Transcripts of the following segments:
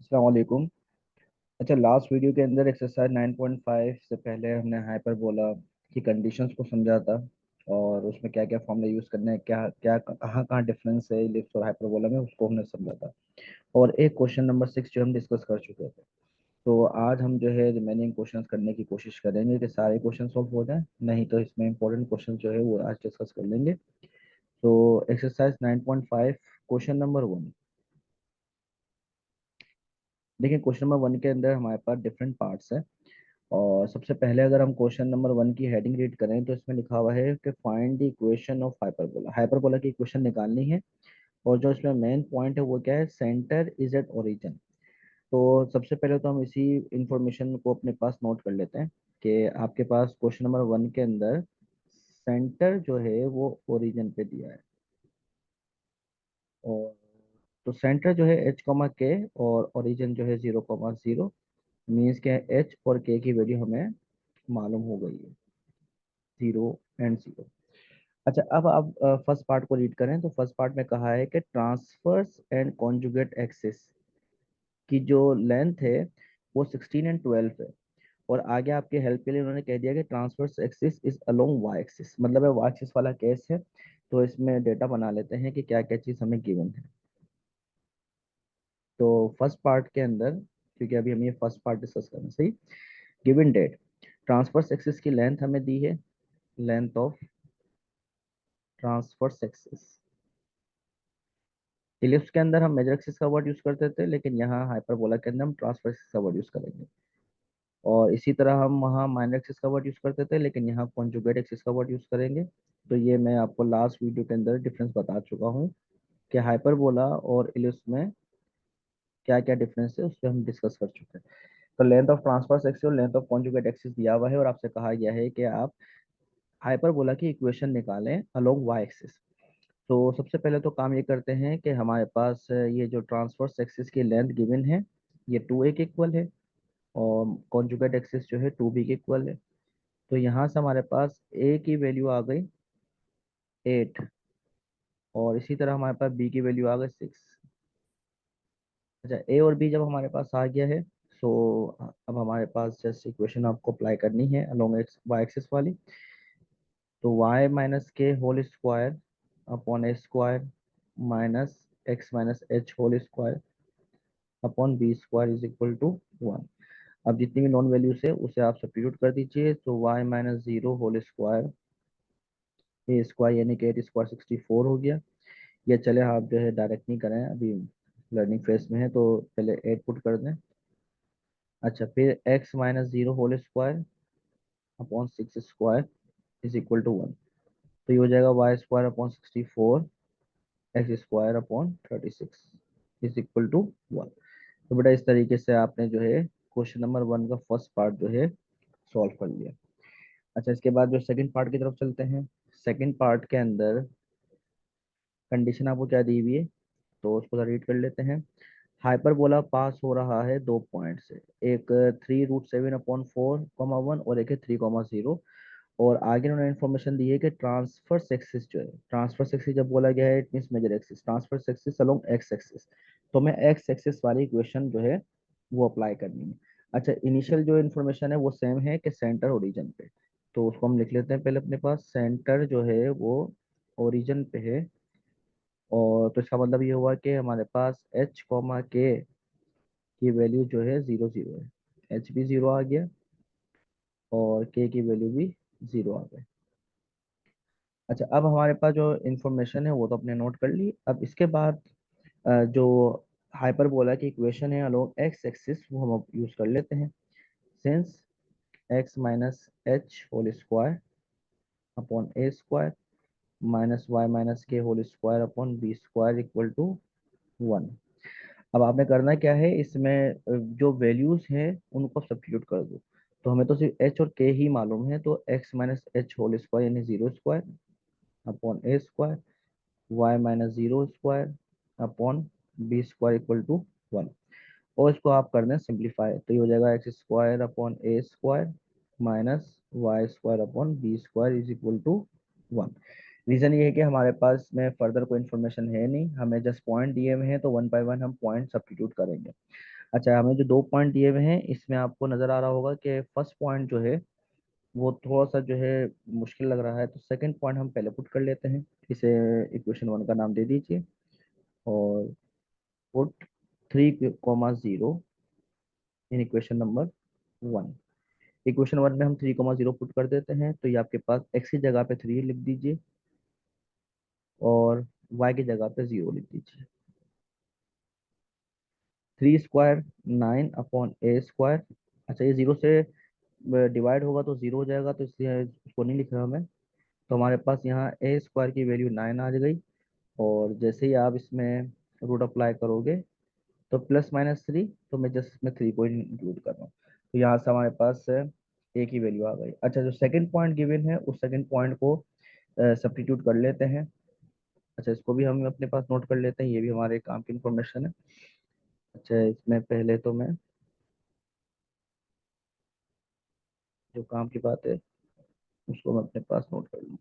अस्सलाम वालेकुम। अच्छा, लास्ट वीडियो के अंदर एक्सरसाइज 9.5 से पहले हमने हाइपरबोला की कंडीशंस को समझा था और उसमें क्या क्या फॉर्मूला यूज़ करने हैं, क्या क्या कहाँ कहाँ डिफरेंस है इलिप्स और हाइपरबोला में, उसको हमने समझा था। और एक क्वेश्चन नंबर 6 जो हम डिस्कस कर चुके थे। तो आज हम जो है रिमेनिंग क्वेश्चंस करने की कोशिश करेंगे कि सारे क्वेश्चन सॉल्व हो जाए, नहीं तो इसमें इंपॉर्टेंट क्वेश्चन जो है वो आज डिस्कस कर लेंगे। तो एक्सरसाइज 9.5 क्वेश्चन नंबर 1। देखिए, क्वेश्चन नंबर 1 के अंदर हमारे पास डिफरेंट पार्ट्स है। और सबसे पहले अगर हम क्वेश्चन नंबर 1 की हेडिंग रीड करें तो इसमें लिखा हुआ है कि find the equation of hyperbola. Hyperbola की इक्वेशन निकालनी है। और जो इसमें मेन पॉइंट है वो क्या है, सेंटर इज एट ओरिजिन। तो सबसे पहले तो हम इसी इंफॉर्मेशन को अपने पास नोट कर लेते हैं कि आपके पास क्वेश्चन नंबर 1 के अंदर सेंटर जो है वो ओरिजिन पे दिया है। और तो सेंटर जो है एच कॉमा के और ओरिजिन जो है 0,0 मीन्स के एच और के की वैल्यू हमें मालूम हो गई है, 0 एंड 0। अच्छा, अब आप फर्स्ट पार्ट को रीड करें तो फर्स्ट पार्ट में कहा है कि ट्रांसफर्स एंड कॉन्जुगेट एक्सिस की जो लेंथ है वो 16 एंड 12 है। और आगे आपके हेल्प के लिए उन्होंने कह दिया कि transverse axis is along y axis, मतलब है वाई एक्सिस वाला केस है। तो इसमें डेटा बना लेते हैं कि क्या क्या चीज़ हमें गिवन है। तो फर्स्ट पार्ट के अंदर, क्योंकि अभी हम ये फर्स्ट पार्ट डिस्कस कर रहे हैं, सही। गिवन डेट, ट्रांसफर्स एक्सिस की लेंथ हमें दी है, length of transverse axis. Ellipse के अंदर हम मेजर एक्सिस का वर्ड यूज करते थे, लेकिन यहाँ हाइपरबोला के अंदर हम ट्रांसफर एक्सिस का वर्ड यूज करेंगे। और इसी तरह हम वहाँ माइनर एक्सिस का वर्ड यूज करते थे, लेकिन यहाँ कॉन्जुगेट एक्सिस का वर्ड यूज करेंगे। तो ये मैं आपको लास्ट वीडियो के अंदर डिफरेंस बता चुका हूँ कि हाइपरबोला और इलिप्स में क्या क्या डिफरेंस है, उस पर हम डिस्कस कर चुके हैं। तो लेंथ ऑफ ट्रांसफर एक्सिस और लेंथ ऑफ कॉन्जुगेट एक्सिस दिया हुआ है और आपसे कहा गया है कि आप हाइपरबोला की इक्वेशन निकालें अलोंग वाई एक्सिस। तो सबसे पहले तो काम ये करते हैं कि हमारे पास ये जो ट्रांसवर्स एक्सिस की लेंथ गिवन है ये 2a के इक्वल है और कॉन्जुगेट एक्सिस जो है 2b के इक्वल है। तो यहाँ से हमारे पास a की वैल्यू आ गई 8 और इसी तरह हमारे पास b की वैल्यू आ गई 6। अच्छा, a और b जब हमारे पास आ गया है, सो अब हमारे पास जस्ट इक्वेशन आपको अप्लाई करनी है अलोंग एक्स वाई एक्सिस वाली। तो y माइनस के whole square upon A square minus x minus H whole square upon B square is equal to 1। अब जितनी भी नॉन वैल्यूज है उसे आप सब्स्टिट्यूट कर दीजिए। तो y माइनस 0 होल स्क्वायर ए स्क्वायर यानी कि 8 स्क्वायर 64 हो गया। ये चले, आप जो है डायरेक्ट नहीं करें, अभी लर्निंग फेज में है, तो पहले 8 पुट कर दें। अच्छा, फिर x minus 0 whole square upon 6 square is equal to 1। तो ये हो जाएगा y square upon 64 x square upon 36 is equal to 1। तो बेटा इस तरीके से आपने जो है क्वेश्चन नंबर 1 का फर्स्ट पार्ट जो है सॉल्व कर लिया। अच्छा, इसके बाद जो सेकंड पार्ट की तरफ चलते हैं। सेकंड पार्ट के अंदर कंडीशन आपको क्या दी हुई है, तो उसको रीड कर लेते हैं। हाइपरबोला पास हो रहा है दो पॉइंट से, एक 3√7/4, 1 और एक है 3,0। और आगे उन्होंने इन्फॉर्मेशन दी है कि ट्रांसफर एक्सिस जो है, ट्रांसफर एक्सिस जब बोला गया है it means major axis, transfer axis along x axis. तो मैं एक्स एक्सिस वाली इक्वेशन जो है वो अप्लाई करनी है। अच्छा, इनिशियल जो इन्फॉर्मेशन है वो सेम है कि सेंटर ओरिजिन पे। तो उसको हम लिख लेते हैं पहले अपने पास, सेंटर जो है वो ओरिजिन पे है। और तो इसका मतलब ये हुआ कि हमारे पास एच कॉमा के की वैल्यू जो है 0 0 है। एच भी 0 आ गया और के की वैल्यू भी 0 आ गई। अच्छा, अब हमारे पास जो इन्फॉर्मेशन है वो तो अपने नोट कर ली। अब इसके बाद जो हाइपरबोला की इक्वेशन है अलोंग एक्स एक्सिस वो हम यूज कर लेते हैं। Since X minus H whole square upon ए स्क्वायर माइनस वाई माइनस के whole square upon B square equal to 1। अब आपने करना क्या है, इसमें जो वैल्यूज हैं उनको सब्स्टिट्यूट कर दो। तो हमें तो सिर्फ एच और के ही मालूम है, तो x minus H whole square यानी 0 square upon A square y minus 0 square upon B square equal to 1। और इसको आप कर दें सिंप्लीफाई, तो ये हो जाएगा x square upon A square minus y square upon B square is equal to 1। Reason ये है कि हमारे पास में फर्दर कोई इन्फॉर्मेशन है नहीं, हमें जस्ट पॉइंट दिए हुए हैं, तो वन बाय वन हम पॉइंट सब्स्टिट्यूट करेंगे। अच्छा, हमें जो 2 पॉइंट दिए हुए हैं इसमें आपको नजर आ रहा होगा कि फर्स्ट पॉइंट जो है वो थोड़ा सा जो है मुश्किल लग रहा है, तो सेकंड पॉइंट हम पहले पुट कर लेते हैं। इसे इक्वेशन 1 का नाम दे दीजिए और put 3, 0 in equation number 1। Equation 1 में हम 3, 0 पुट कर देते हैं, तो ये आपके पास x की जगह पे 3 लिख दीजिए और y की जगह पे 0 लिख दीजिए। 3 स्क्वायर 9 अपॉन a स्क्वायर। अच्छा, ये 0 से डिवाइड होगा तो 0 हो जाएगा, तो इसलिए उसको नहीं लिख रहा मैं। तो हमारे पास यहाँ a स्क्वायर की वैल्यू 9 आ गई, और जैसे ही आप इसमें रूट अप्लाई करोगे तो +-3, तो मैं जस्ट इसमें 3 को इंक्लूड कर रहा हूँ, तो यहाँ से हमारे पास a की वैल्यू आ गई। अच्छा, जो सेकंड पॉइंट गिवन है उस सेकंड पॉइंट को सब्स्टिट्यूट कर लेते हैं। अच्छा, इसको भी हम अपने पास नोट कर लेते हैं, ये भी हमारे काम की इंफॉर्मेशन है। अच्छा, इसमें पहले तो मैं जो काम की बात है उसको मैं अपने पास नोट कर लूँ।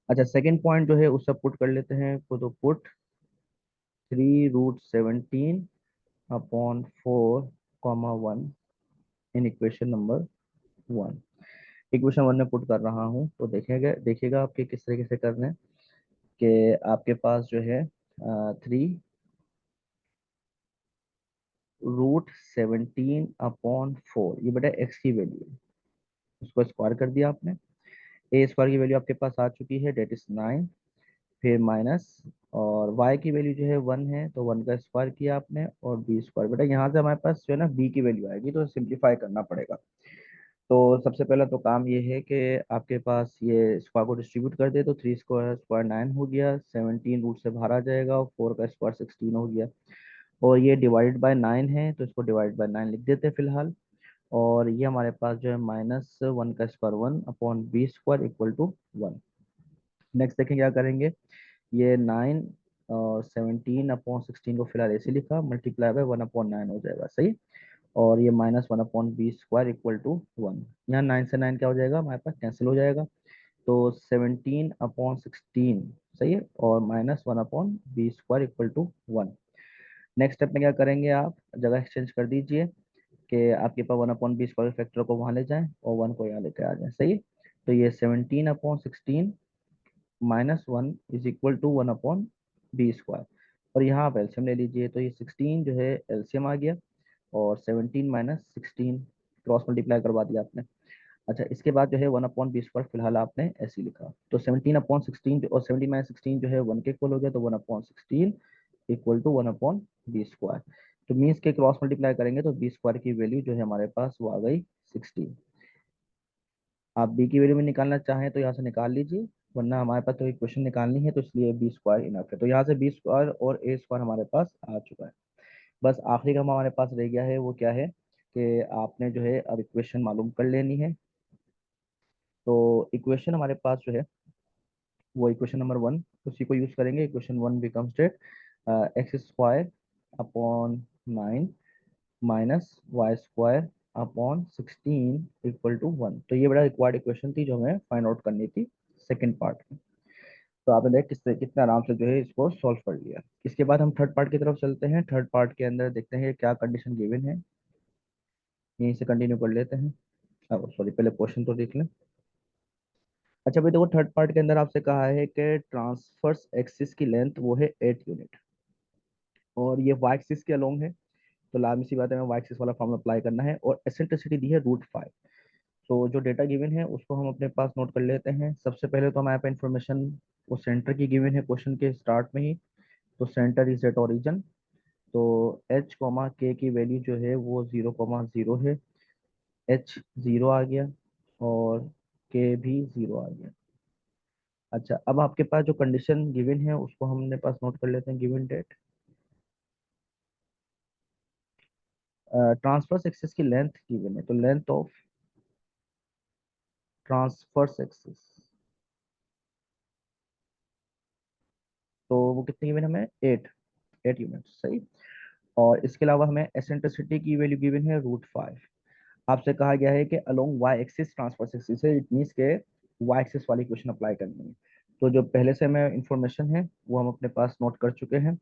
अच्छा, सेकंड पॉइंट जो है उससे पुट कर लेते हैं, तो put 3√17 upon 4, 1 in equation number 1। Equation 1 में पुट कर रहा हूँ, तो देखेंगे देखिएगा आपके किस तरीके से करना है कि आपके पास जो है 3√17 अपॉन 4, ये बेटा एक्स की वैल्यू है, उसको स्क्वायर कर दिया आपने। ए स्क्वायर की वैल्यू आपके पास आ चुकी है, डेट इज 9। फिर माइनस, और y की वैल्यू जो है 1 है, तो 1 का स्क्वायर किया आपने, और बी स्क्वायर। बेटा यहाँ से हमारे पास जो है ना b की वैल्यू आएगी, तो सिंप्लीफाई करना पड़ेगा। तो सबसे पहला तो काम ये है कि आपके पास ये स्क्वायर को डिस्ट्रीब्यूट कर दे, तो 3 स्क्वायर स्क्वायर 9 हो गया, 17 रूट से बाहर आ जाएगा, और 4 का स्क्वायर 16 हो गया। और ये डिवाइडेड बाय 9 है, तो इसको डिवाइड बाय 9 लिख देते हैं फिलहाल। और ये हमारे पास जो है -1 का square 1 upon b square equal to 1। Next देखें क्या करेंगे। ये 9 और 17 अपॉन 16 को फिलहाल ऐसे लिखा, मल्टीप्लाई बाय 1/9 हो जाएगा, सही। और ये -1/b स्क्वायर इक्वल टू 1। यहाँ 9 से 9 क्या हो जाएगा, हमारे पास कैंसिल हो जाएगा, तो 17/16 सही है, और -1/b square equal to 1। Next step में क्या करेंगे, आप जगह एक्सचेंज कर दीजिए कि आपके पास 1/b स्क्वायर फैक्टर को वहां ले जाएं और 1 को यहाँ लेके आ जाएं, सही। तो ये 17/16 -1 is equal to 1/b square. और यहाँ आप एलसीएम ले लीजिए, तो ये 16 जो है एलसीएम आ गया, और 17 - 16 क्रॉस मल्टीप्लाई करवा दिया आपने। अच्छा, इसके बाद जो है 1/b स्क्वायर फिलहाल आपने ऐसे ही लिखा, तो 17/16 और 17 - 16 जो है 1 के इक्वल हो गया, तो 1/16 इक्वल टू 1/b स्क्वायर। तो मीन्स के क्रॉस मल्टीप्लाई करेंगे तो बी स्क्वायर की वैल्यू जो है हमारे पास वो आ गई 16। आप बी की वैल्यू में निकालना चाहें तो यहाँ से निकाल लीजिए, वरना हमारे पास तो इक्वेशन निकालनी है, तो इसलिए बी स्क्वायर इनफ है। तो यहाँ से बी स्क्वायर और ए स्क्वायर हमारे पास आ चुका है। बस आखिरी काम हमारे पास रह गया है, वो क्या है कि आपने जो है अब इक्वेशन मालूम कर लेनी है। तो इक्वेशन हमारे पास जो है वो इक्वेशन नंबर 1, उसी को यूज करेंगे। Equation 1 becomes that x² upon 9 -y² upon 16 equal to 1। तो ये बड़ा रिक्वायर्ड इक्वेशन थी जो हमें फाइंड आउट करनी थी सेकंड पार्ट में। तो आपने देख कितने आराम से जो है इसको सॉल्व कर लिया। इसके बाद हम थर्ड पार्ट की तरफ चलते हैं। थर्ड पार्ट के अंदर देखते हैं क्या कंडीशन गिवन है, यहीं से कंटिन्यू कर लेते हैं। अब सॉरी, पहले क्वेश्चन तो देख लें। अच्छा भाई देखो, थर्ड पार्ट के अंदर आपसे कहा है कि ट्रांसफर्स एक्सिस की लेंथ वो है 8 यूनिट, और ये वाई एक्सिस के अलोंग है, तो लाजमी सी बात है हमें वाई एक्सिस वाला फॉर्मूला अप्लाई करना है, और एसेंट्रिसिटी दी है √5। तो जो डेटा गिवन है उसको हम अपने पास नोट कर लेते हैं। सबसे पहले तो हमारे पास इन्फॉर्मेशन वो सेंटर की गिवन है क्वेश्चन के स्टार्ट में ही, तो सेंटर इज एट ओरिजिन। तो h, k की वैल्यू जो है वो 0,0 है, h 0 आ गया, और k भी 0 आ गया। अच्छा, अब आपके पास जो कंडीशन गिवन है उसको हमने पास नोट कर लेते हैं। गिवन डेट, ट्रांसफर्स एक्सिस की लेंथ गिवन है, तो लेंथ ऑफ ट्रांसफर्स एक्सिस, तो वो कितनी गिवन हमें, 8 यूनिट, सही। और इसके अलावा हमें एसेंट्रिसिटी की वैल्यू गिवन है √5। आपसे कहा गया है कि along y axis transfers axis है, इट मीन्स के वाई एक्सिस वाली इक्वेशन अप्लाई करनी है। तो जो पहले से हमें इंफॉर्मेशन है वो हम अपने पास नोट कर चुके हैं।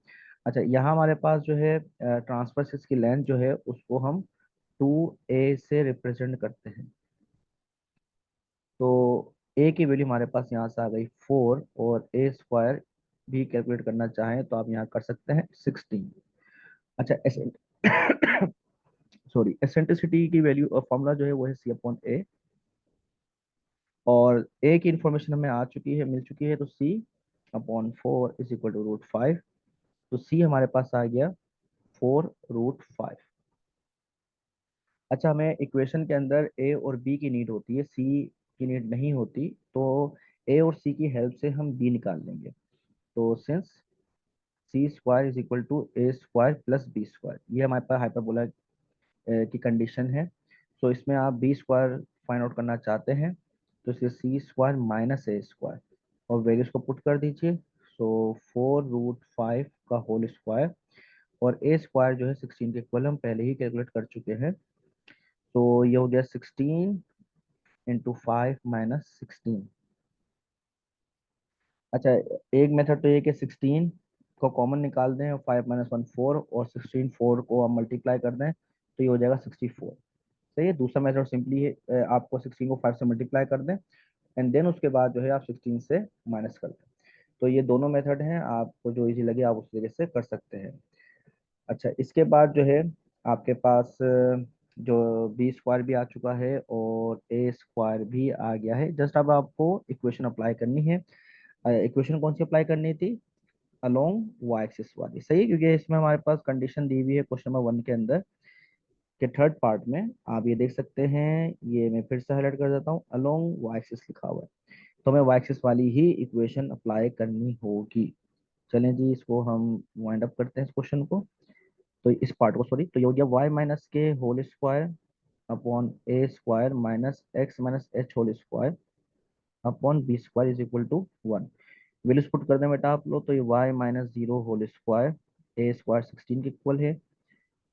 अच्छा, यहाँ हमारे पास जो है ट्रांसवर्स की लेंथ जो है उसको हम 2a से रिप्रेजेंट करते हैं। तो a की वैल्यू हमारे पास यहाँ से आ गई 4, और a स्क्वायर भी कैलकुलेट करना चाहें तो आप यहाँ कर सकते हैं 16। अच्छा, सॉरी, एसेंट्रिसिटी की वैल्यू और फॉर्मूला जो है वो है c अपॉन ए, और a की इंफॉर्मेशन हमें आ चुकी है, मिल चुकी है, तो c upon 4 is equal to √5। तो c हमारे पास आ गया 4√5। अच्छा, हमें इक्वेशन के अंदर a और b की नीड होती है, c की नीड नहीं होती, तो a और c की हेल्प से हम b निकाल लेंगे। तो since c square is equal to A square plus B square, ये हमारे पास हाइपरबोला की कंडीशन है। तो इसमें आप बी स्क्वायर फाइंड आउट करना चाहते हैं, तो इसलिए सी स्क्वायर माइनस ए स्क्वायर, और वैल्यूज को पुट कर दीजिए। सो 4√5 का होल स्क्वायर, और ए स्क्वायर जो है 16 के इक्वल हम पहले ही कैलकुलेट कर चुके हैं। तो ये हो गया 16 × 5 - 16। अच्छा, एक मेथड तो ये कि 16 को कॉमन निकाल दें, और 5 - 1 4, और 16 4 को आप मल्टीप्लाई कर दें तो ये हो जाएगा 64। सही है। दूसरा मेथड सिंपली है, आपको 16 को 5 से मल्टीप्लाई कर दें, एंड देन उसके बाद जो है आप 16 से माइनस कर दें। तो ये दोनों मेथड हैं, आपको जो इजी लगे आप उस तरीके से कर सकते हैं। अच्छा, इसके बाद जो है आपके पास जो बी स्क्वायर भी आ चुका है और ए स्क्वायर भी आ गया है। जस्ट अब आपको इक्वेशन अप्लाई करनी है। इक्वेशन कौन सी अप्लाई करनी थी? अलोंग वाई एक्सिस वाली, सही है, क्योंकि इसमें हमारे पास कंडीशन दी हुई है क्वेश्चन नंबर 1 के अंदर के थर्ड पार्ट में। आप ये देख सकते हैं, ये मैं फिर से हाईलाइट कर देता हूँ, अलोंग वाई एक्सिस लिखा हुआ है, तो हमें वाई एक्सिस वाली ही इक्वेशन अप्लाई करनी होगी। चलें जी, इसको हम वाइंड अप करते हैं इस क्वेश्चन को। तो इस पार्ट को, सॉरी, तो ये हो गया वाई माइनस के whole square upon A square minus x minus H whole square upon B square is equal to 1। Values put कर दें बेटा आप लोग, तो ये y - 0 होल स्क्वायर, ए स्क्वायर 16 के इक्वल है,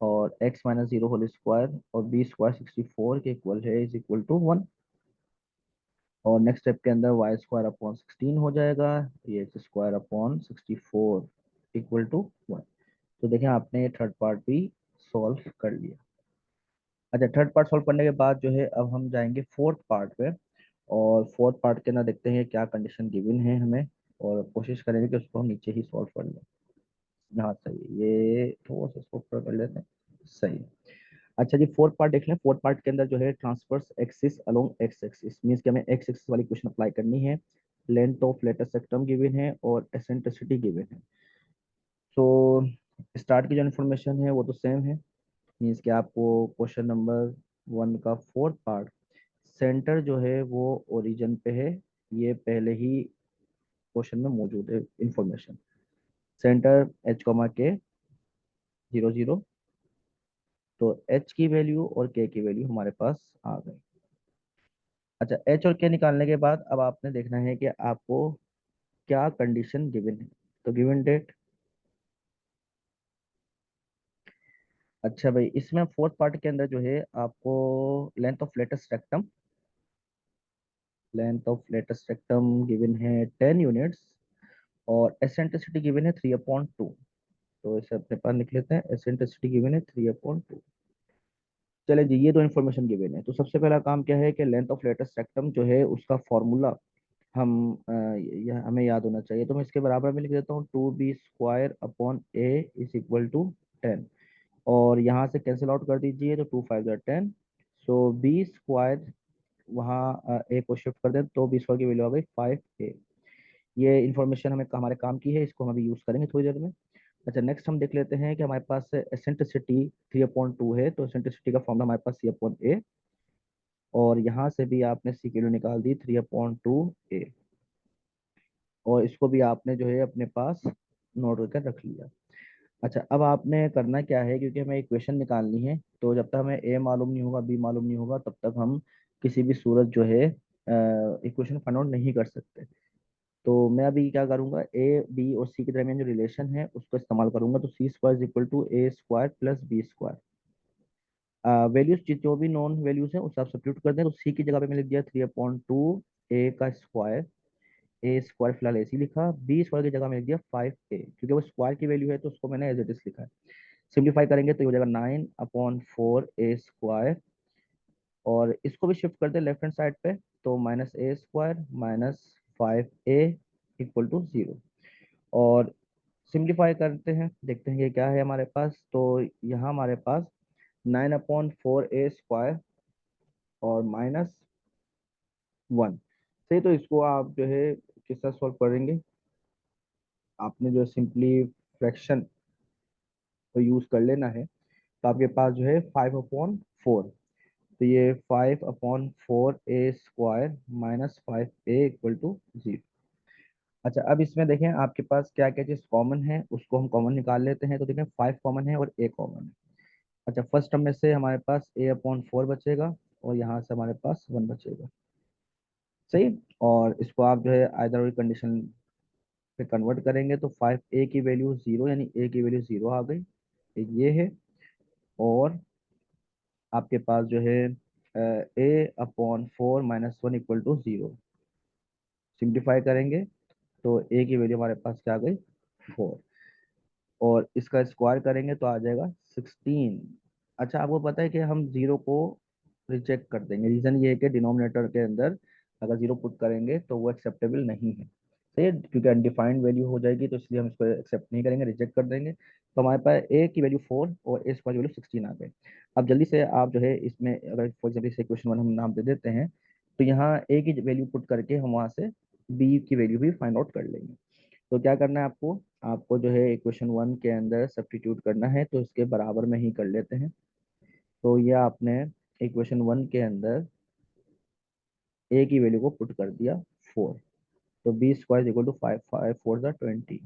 और x - 0 होल स्क्वायर और बी स्क्वायर 64 के इक्वल है, इज इक्वल टू 1। और नेक्स्ट स्टेप के अंदर वाई स्क्वायर अपॉन 16 हो जाएगा, ये x square upon 64 equal to 1। तो देखें, आपने ये थर्ड पार्ट भी सॉल्व कर लिया। अच्छा, थर्ड पार्ट सॉल्व करने के बाद जो है अब हम जाएंगे फोर्थ पार्ट पे, और फोर्थ पार्ट के अंदर देखते हैं क्या कंडीशन गिवन है हमें, और कोशिश करेंगे कि उसको हम नीचे ही सॉल्व कर लें। हाँ सही है, ये थोड़ा सा इसको ऊपर कर लेते हैं। सही है। अच्छा जी, फोर्थ पार्ट देख लें। फोर्थ पार्ट के अंदर जो है transverse axis along x axis means कि हमें एक्स एक्सिस वाली क्वेश्चन अप्लाई करनी है। लेंथ ऑफ लेटेस्ट सेक्टम गिवन है और एसेंट्रिसिटी गिवन है। तो स्टार्ट की जो इन्फॉर्मेशन है वो तो सेम है, मींस कि आपको क्वेश्चन नंबर 1 का फोर्थ पार्ट, सेंटर जो है वो ओरिजिन पे है, ये पहले ही क्वेश्चन में मौजूद है इंफॉर्मेशन। Centre h, k 0 0। तो h की वैल्यू और k की वैल्यू हमारे पास आ गई। अच्छा, h और k निकालने के बाद अब आपने देखना है कि आपको क्या कंडीशन गिवन है। तो गिवन डेट, अच्छा भाई, इसमें फोर्थ पार्ट के अंदर जो है आपको length of latus rectum, length of latus rectum given है 10 यूनिट्स, और एसेंट्रिसिटी गिवन है 3/2। तो इसे अपने पास लिख लेते हैं, एसेंट्रिसिटी गिवन है 3/2। चले जी, ये दो इन्फॉर्मेशन गिवन है। तो सबसे पहला काम क्या है कि लेंथ ऑफ लेटेस्ट रेक्टम जो है उसका फॉर्मूला हम यह हमें याद होना चाहिए। तो मैं इसके बराबर में लिख देता हूँ 2b² upon a is equal to 10, और यहाँ से कैंसिल आउट कर दीजिए, तो 2 5 10। सो बी स्क्वायर, वहाँ ए को शिफ्ट कर दें तो बी स्क्वायर की वैल्यू आ गई 5a। ये इन्फॉर्मेशन हमें हमारे काम की है, इसको हम अभी यूज़ करेंगे थोड़ी देर में। अच्छा, नेक्स्ट हम देख लेते हैं कि हमारे पास एसेंट्रिसिटी 3/2 है, तो एसेंट्रिसिटी का फॉर्मूला हमारे पास c/a, और यहाँ से भी आपने सी की वैल्यू निकाल दी 3/2a, और इसको भी आपने जो है अपने पास नोट करके रख लिया। अच्छा, अब आपने करना क्या है, क्योंकि हमें इक्वेशन निकालनी है, तो जब तक हमें ए मालूम नहीं होगा, बी मालूम नहीं होगा, तब तक हम किसी भी सूरत जो है इक्वेशन फाइंड आउट नहीं कर सकते। तो मैं अभी क्या करूंगा, ए बी और सी के दरमियान जो रिलेशन है उसको इस्तेमाल करूंगा। तो C square equal to A square plus B square, values जो भी नॉन वैल्यूज हैं उसे आप सब्स्टिट्यूट कर दें। तो सी की जगह पे मैंने लिख दिया 3/2 ए का स्क्वायर ए स्क्वायर फिलहाल ऐसे ही लिखा, बी स्क्वायर की जगह में लिख दिया 5a, क्योंकि वो स्क्वायर की वैल्यू है तो उसको मैंने एज इट इज लिखा है। सिंप्लीफाई करेंगे तो ये हो जाएगा 9/4a स्क्वायर, और इसको भी शिफ्ट कर दे लेफ्ट हैंड साइड पे, तो -a² -5a इक्वल टू 0। और सिंप्लीफाई करते हैं, देखते हैं ये क्या है हमारे पास। तो यहाँ हमारे पास 9/4a² और -1। सही, तो इसको आप जो है किस तरह सॉल्व करेंगे, आपने जो सिंपली फ्रैक्शन को यूज कर लेना है। तो आपके पास जो है 5/4, तो ये 5/4a² -5a इक्वल टू 0। अच्छा, अब इसमें देखें आपके पास क्या क्या चीज कॉमन है, उसको हम कॉमन निकाल लेते हैं। तो देखें 5 कॉमन है और a कॉमन है। अच्छा, फर्स्ट टर्म में से हमारे पास a/4 बचेगा, और यहाँ से हमारे पास 1 बचेगा। सही, और इसको आप जो है आइदर कंडीशन पे कन्वर्ट करेंगे तो 5a की वैल्यू 0, यानी a की वैल्यू 0 आ गई, एक ये है। और आपके पास जो है a/4 -1 इक्वल टू 0। सिंप्लीफाई करेंगे तो a की वैल्यू हमारे पास क्या आ गई, 4, और इसका स्क्वायर करेंगे तो आ जाएगा 16। अच्छा, आपको पता है कि हम जीरो को रिजेक्ट कर देंगे, रीजन ये है कि डिनोमिनेटर के अंदर अगर जीरो पुट करेंगे तो वो एक्सेप्टेबल नहीं है। सही है, क्योंकि अनडिफाइंड वैल्यू हो जाएगी, तो इसलिए हम इसको एक्सेप्ट नहीं करेंगे, रिजेक्ट कर देंगे। तो हमारे पास ए की वैल्यू 4 और ए स्क्वायर की वैल्यू 16 आ गए। अब जल्दी से आप जो है इसमें अगर फॉर एग्जाम्पल इसे क्वेश्चन 1 हम नाम दे देते हैं, तो यहाँ ए की वैल्यू पुट करके हम वहाँ से बी की वैल्यू भी फाइंड आउट कर लेंगे। तो क्या करना है आपको, आपको जो है इक्वेशन 1 के अंदर सब्स्टिट्यूट करना है, तो इसके बराबर में ही कर लेते हैं। तो ये आपने इक्वेशन 1 के अंदर ए की वैल्यू को पुट कर दिया 4, तो बी स्क्वायर इक्वल टू 5, 5×4 = 20।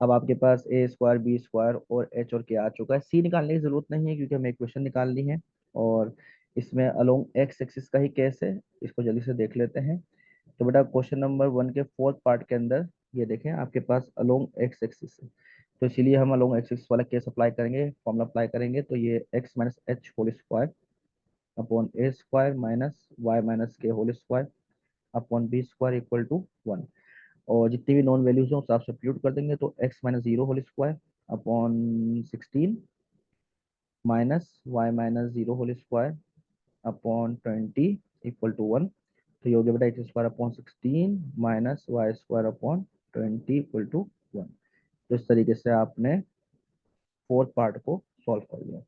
अब आपके पास ए स्क्वायर, बी स्क्वायर और एच और के आ चुका है। सी निकालने की जरूरत नहीं है क्योंकि हमें इक्वेशन निकालनी है। और इसमें अलोंग एक्स एक्सिस का ही केस है, इसको जल्दी से देख लेते हैं। तो बेटा क्वेश्चन नंबर 1 के फोर्थ पार्ट के अंदर ये देखें आपके पास अलोंग एक्स एक्सिस है, तो इसीलिए हम अलोंग एक्स एक्सिस वाला केस अप्लाई करेंगे, फॉर्मूला अप्लाई करेंगे। तो ये X minus H whole square upon ए स्क्वायर माइनस वाई माइनस के whole square upon B square equal to 1। और जितनी भी नॉन वैल्यूज हो सब सब्स्टिट्यूट कर देंगे, तो x minus 0 whole square upon 16 minus Y minus 0 whole square upon 20 equal to 1। तो ये हो गया बेटा x square upon 16 minus y square upon 20 equal to 1। तो इस तरीके से आपने फोर्थ पार्ट को सॉल्व कर लिया।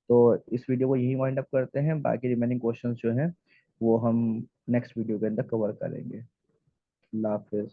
तो इस वीडियो को यही वाइंड अप करते हैं, बाकी रिमेनिंग क्वेश्चंस जो हैं वो हम नेक्स्ट वीडियो के अंदर कवर करेंगे। अल्लाह हाफिज़।